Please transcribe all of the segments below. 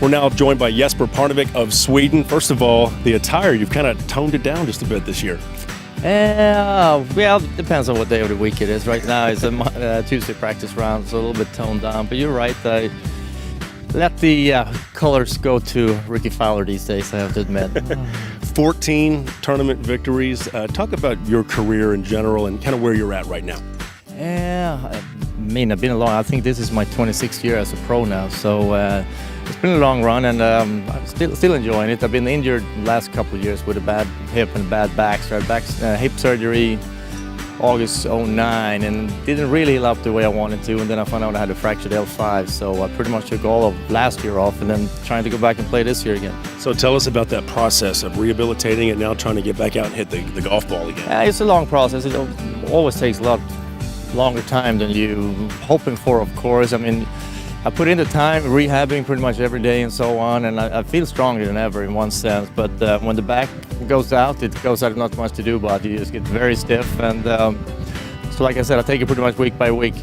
We're now joined by Jesper Parnevik of Sweden. First of all, the attire, you've kind of toned it down just a bit this year. Well, it depends on what day of the week it is. Right now it's a Tuesday practice round, so a little bit toned down. But you're right, I let the colors go to Ricky Fowler these days, I have to admit. 14 tournament victories. Talk about your career in general and kind of where you're at right now. Yeah, I mean, I've been I think this is my 26th year as a pro now, so it's been a long run, and I'm still enjoying it. I've been injured the last couple of years with a bad hip and bad back. So I had hip surgery August 09, and didn't really heal up the way I wanted to, and then I found out I had a fractured L5, so I pretty much took all of last year off and then trying to go back and play this year again. So tell us about that process of rehabilitating and now trying to get back out and hit the golf ball again. It's a long process. It always takes a lot longer time than you hoping for, of course. I mean, I put in the time rehabbing pretty much every day and so on, and I feel stronger than ever in one sense. But when the back goes out, not much to do about it. You just get very stiff, and so like I said, I take it pretty much week by week.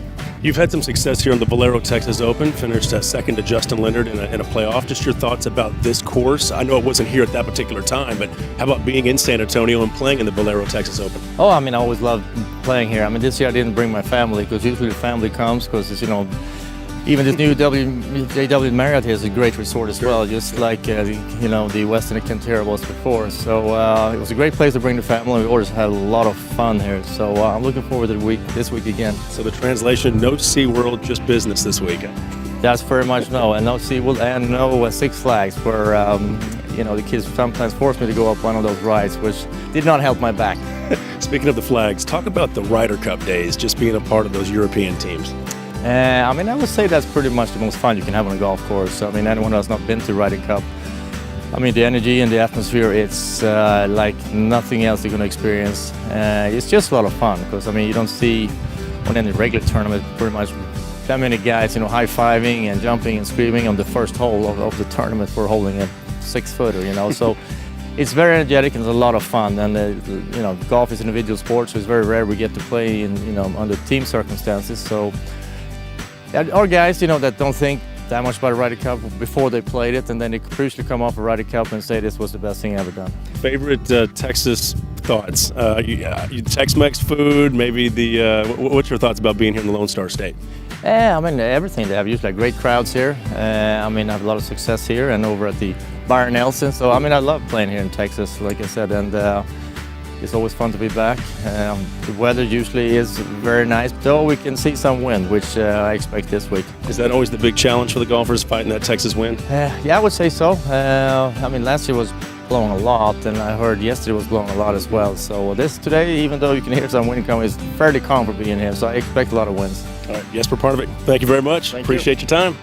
You've had some success here on the Valero Texas Open, finished second to Justin Leonard in a playoff. Just your thoughts about this course? I know it wasn't here at that particular time, but how about being in San Antonio and playing in the Valero Texas Open? Oh, I mean, I always loved playing here. I mean, this year I didn't bring my family because usually the family comes because it's, even this new JW Marriott here is a great resort as well, just like the Westin Cantera was before. So it was a great place to bring the family. We always had a lot of fun here. So I'm looking forward to this week again. So the translation: no SeaWorld, just business this week. That's very much no, and no SeaWorld and no Six Flags, where the kids sometimes forced me to go up one of those rides, which did not help my back. Speaking of the flags, talk about the Ryder Cup days, just being a part of those European teams. I mean, I would say that's pretty much the most fun you can have on a golf course. I mean, anyone who has not been to Ryder Cup, I mean, the energy and the atmosphere, it's like nothing else you're going to experience. It's just a lot of fun because, I mean, you don't see on any regular tournament pretty much that many guys, high-fiving and jumping and screaming on the first hole of the tournament for holding a 6-footer, so it's very energetic and it's a lot of fun. And, golf is an individual sport, so it's very rare we get to play under team circumstances. So our guys, that don't think that much about a Ryder Cup before they played it, and then they crucially come off a Ryder Cup and say this was the best thing ever done. Favorite Texas thoughts? Tex-Mex food, maybe what's your thoughts about being here in the Lone Star State? Yeah, I mean, everything. They have usually great crowds here. I mean, I have a lot of success here and over at the Byron Nelson. So, I mean, I love playing here in Texas, like I said, and it's always fun to be back. The weather usually is very nice, though we can see some wind, which I expect this week. Is that always the big challenge for the golfers, fighting that Texas wind? Yeah, I would say so. I mean, last year was blowing a lot, and I heard yesterday was blowing a lot as well. So today, even though you can hear some wind coming, is fairly calm for being here, so I expect a lot of winds. All right, Jesper Parnevik, thank you very much. Appreciate your time.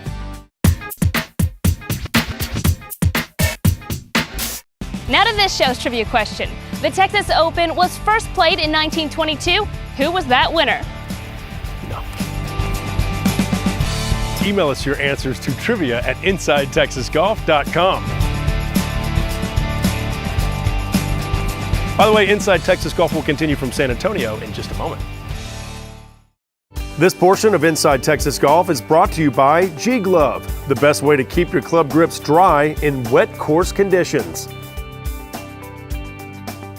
Now to this show's trivia question. The Texas Open was first played in 1922. Who was that winner? No. Email us your answers to trivia@InsideTexasGolf.com. By the way, Inside Texas Golf will continue from San Antonio in just a moment. This portion of Inside Texas Golf is brought to you by G-Glove, the best way to keep your club grips dry in wet course conditions.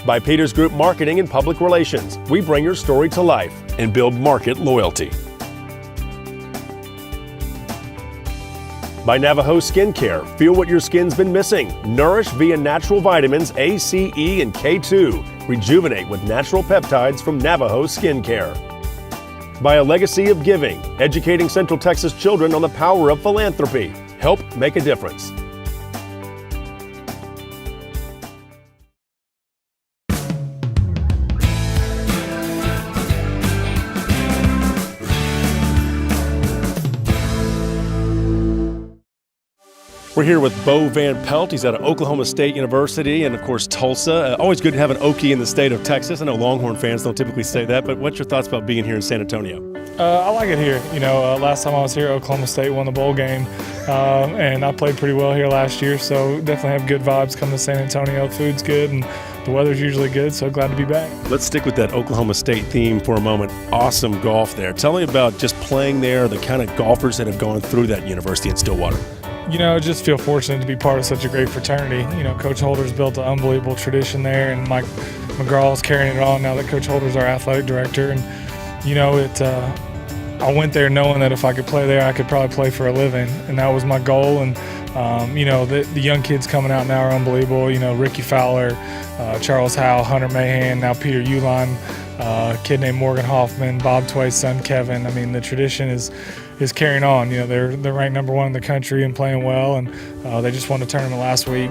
By Peters Group Marketing and Public Relations, we bring your story to life and build market loyalty. By Navajo Skincare, feel what your skin's been missing. Nourish via natural vitamins A, C, E, and K2. Rejuvenate with natural peptides from Navajo Skincare. By A Legacy of Giving, educating Central Texas children on the power of philanthropy. Help make a difference. We're here with Bo Van Pelt. He's out of Oklahoma State University and, of course, Tulsa. Always good to have an Okie in the state of Texas. I know Longhorn fans don't typically say that, but what's your thoughts about being here in San Antonio? I like it here. Last time I was here, Oklahoma State won the bowl game, and I played pretty well here last year, so definitely have good vibes coming to San Antonio. Food's good, and the weather's usually good, so glad to be back. Let's stick with that Oklahoma State theme for a moment. Awesome golf there. Tell me about just playing there, the kind of golfers that have gone through that university in Stillwater. just feel fortunate to be part of such a great fraternity. Coach Holder's built an unbelievable tradition there, and Mike McGraw's carrying it on now that Coach Holder's our athletic director. And, I went there knowing that if I could play there, I could probably play for a living, and that was my goal. And, the young kids coming out now are unbelievable. Ricky Fowler, Charles Howe, Hunter Mahan, now Peter Uline, a kid named Morgan Hoffman, Bob Tway's son Kevin. I mean, the tradition is carrying on. They're ranked #1 in the country and playing well, and they just won a tournament last week.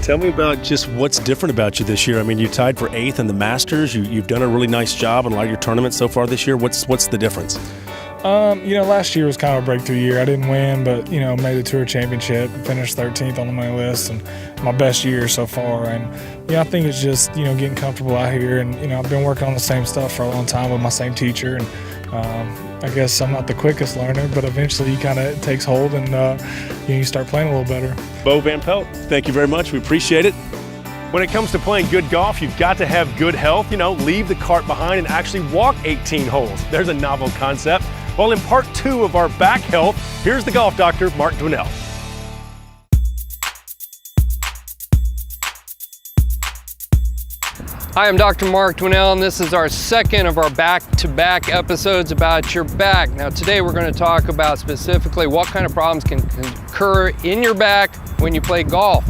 Tell me about just what's different about you this year. I mean, you tied for 8th in the Masters. You've done a really nice job in a lot of your tournaments so far this year. What's the difference? Last year was kind of a breakthrough year. I didn't win, but, made the Tour Championship, finished 13th on the money list, and my best year so far. And, I think it's just, getting comfortable out here. And, I've been working on the same stuff for a long time with my same teacher. And I guess I'm not the quickest learner, but eventually it takes hold, and you start playing a little better. Bo Van Pelt, thank you very much. We appreciate it. When it comes to playing good golf, you've got to have good health. Leave the cart behind and actually walk 18 holes. There's a novel concept. Well, in part 2 of our back health, here's the golf doctor, Mark Dwinell. Hi, I'm Dr. Mark Dwinell, and this is our second of our back-to-back episodes about your back. Now, today we're going to talk about specifically what kind of problems can occur in your back when you play golf.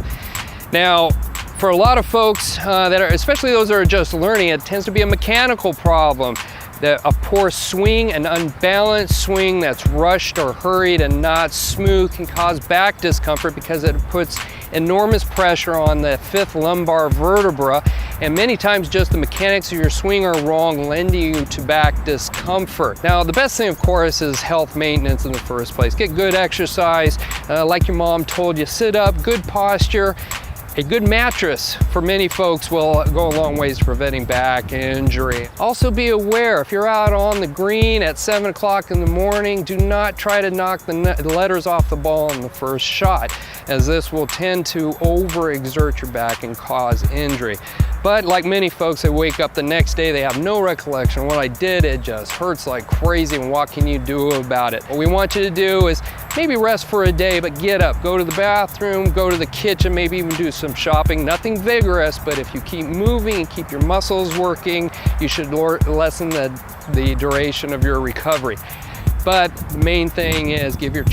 Now, for a lot of folks that are, especially those that are just learning, it tends to be a mechanical problem. A poor swing, an unbalanced swing that's rushed or hurried and not smooth can cause back discomfort because it puts enormous pressure on the 5th lumbar vertebra, and many times just the mechanics of your swing are wrong, lending you to back discomfort. Now, the best thing, of course, is health maintenance in the first place. Get good exercise, like your mom told you, sit up, good posture. A good mattress for many folks will go a long ways to preventing back injury. Also be aware, if you're out on the green at 7 o'clock in the morning, do not try to knock the letters off the ball in the first shot, as this will tend to overexert your back and cause injury. But like many folks, they wake up the next day, they have no recollection. What I did, it just hurts like crazy, and what can you do about it? What we want you to do is maybe rest for a day, but get up, go to the bathroom, go to the kitchen, maybe even do some shopping. Nothing vigorous, but if you keep moving and keep your muscles working, you should lessen the duration of your recovery. But the main thing is give your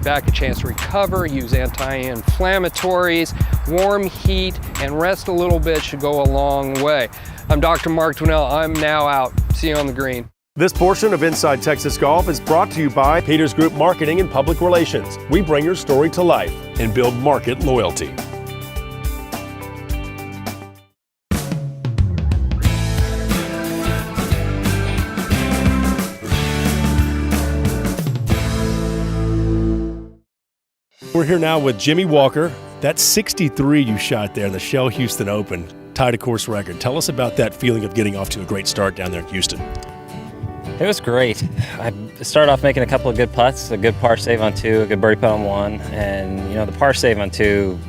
back a chance to recover, use anti-inflammatories, warm heat, and rest a little bit should go a long way. I'm Dr. Mark Dwinell. I'm now out. See you on the green. This portion of Inside Texas Golf is brought to you by Peters Group Marketing and Public Relations. We bring your story to life and build market loyalty. We're here now with Jimmy Walker. That 63 you shot there, the Shell Houston Open, tied a course record. Tell us about that feeling of getting off to a great start down there in Houston. It was great. I started off making a couple of good putts, a good par save on 2, a good birdie putt on 1, and the par save on 2,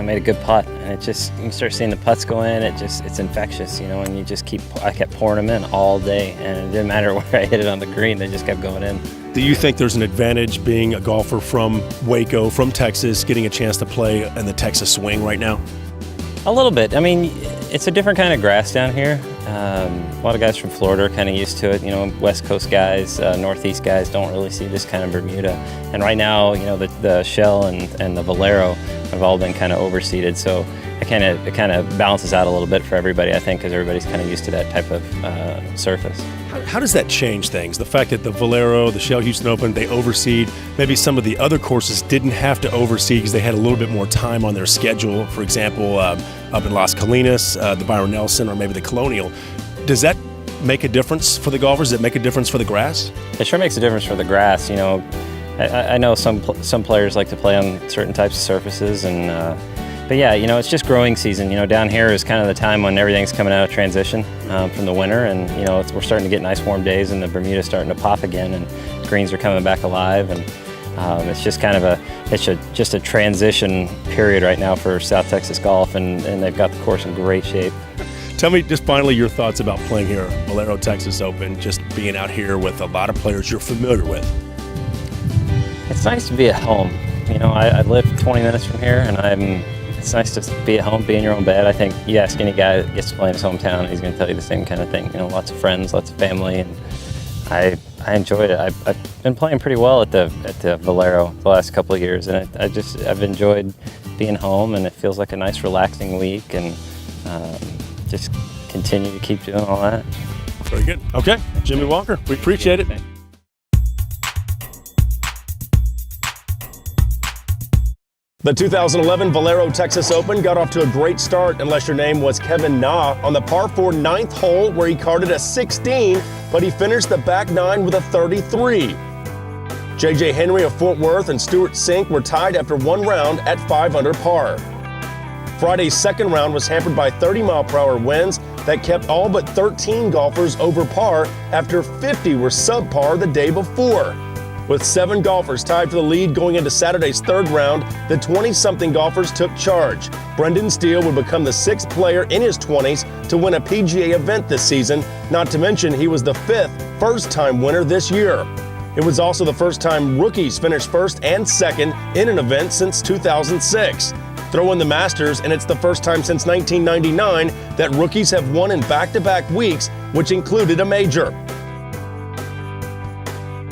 made a good putt, and it just, you start seeing the putts go in, it's infectious, and you just I kept pouring them in all day, and it didn't matter where I hit it on the green, they just kept going in. Do you think there's an advantage being a golfer from Waco, from Texas, getting a chance to play in the Texas swing right now? A little bit. I mean, it's a different kind of grass down here. A lot of guys from Florida are kind of used to it. West Coast guys, Northeast guys don't really see this kind of Bermuda. And right now, the Shell and the Valero have all been kind of overseeded. So it kind of balances out a little bit for everybody, I think, because everybody's kind of used to that type of surface. How does that change things? The fact that the Valero, the Shell Houston Open, they overseed. Maybe some of the other courses didn't have to overseed because they had a little bit more time on their schedule. For example, up in Las Colinas, the Byron Nelson, or maybe the Colonial. Does that make a difference for the golfers? Does it make a difference for the grass? It sure makes a difference for the grass. I know some players like to play on certain types of surfaces, but yeah, it's just growing season. Down here is kind of the time when everything's coming out of transition from the winter, and we're starting to get nice warm days, and the Bermuda's starting to pop again, and greens are coming back alive, and it's just kind of just a transition period right now for South Texas golf, and they've got the course in great shape. Tell me just finally your thoughts about playing here, Valero Texas Open, just being out here with a lot of players you're familiar with. It's nice to be at home. You know, I live 20 minutes from here, and it's nice to be at home, be in your own bed. I think you ask any guy that gets to play in his hometown, he's going to tell you the same kind of thing. You know, lots of friends, lots of family, and I enjoyed it. I've been playing pretty well at the Valero the last couple of years, and I've enjoyed being home, and it feels like a nice relaxing week, and just continue to keep doing all that. Very good. Okay, Jimmy Walker, we appreciate it. The 2011 Valero Texas Open got off to a great start unless your name was Kevin Na on the par 4 9th hole where he carded a 16, but he finished the back 9 with a 33. J.J. Henry of Fort Worth and Stuart Sink were tied after one round at 5 under par. Friday's second round was hampered by 30-mile-per-hour winds that kept all but 13 golfers over par after 50 were subpar the day before. With 7 golfers tied for the lead going into Saturday's third round, the 20-something golfers took charge. Brendan Steele would become the 6th player in his 20s to win a PGA event this season, not to mention he was the 5th first-time winner this year. It was also the first time rookies finished first and second in an event since 2006. Throw in the Masters, and it's the first time since 1999 that rookies have won in back-to-back weeks, which included a major.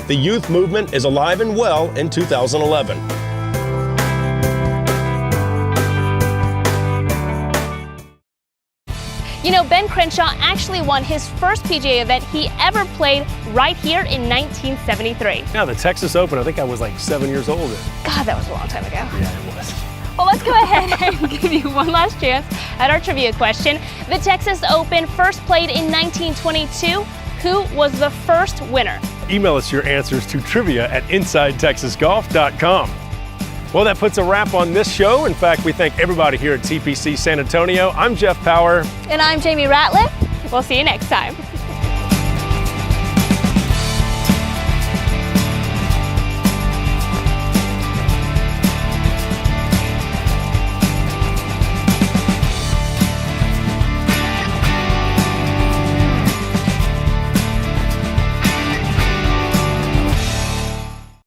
The youth movement is alive and well in 2011. You know, Ben Crenshaw actually won his first PGA event he ever played right here in 1973. Yeah, the Texas Open, I think I was like 7 years old. God, that was a long time ago. Yeah, it was. Well, let's go ahead and give you one last chance at our trivia question. The Texas Open first played in 1922. Who was the first winner? Email us your answers to trivia@InsideTexasGolf.com. Well, that puts a wrap on this show. In fact, we thank everybody here at TPC San Antonio. I'm Jeff Power. And I'm Jamie Ratliff. We'll see you next time.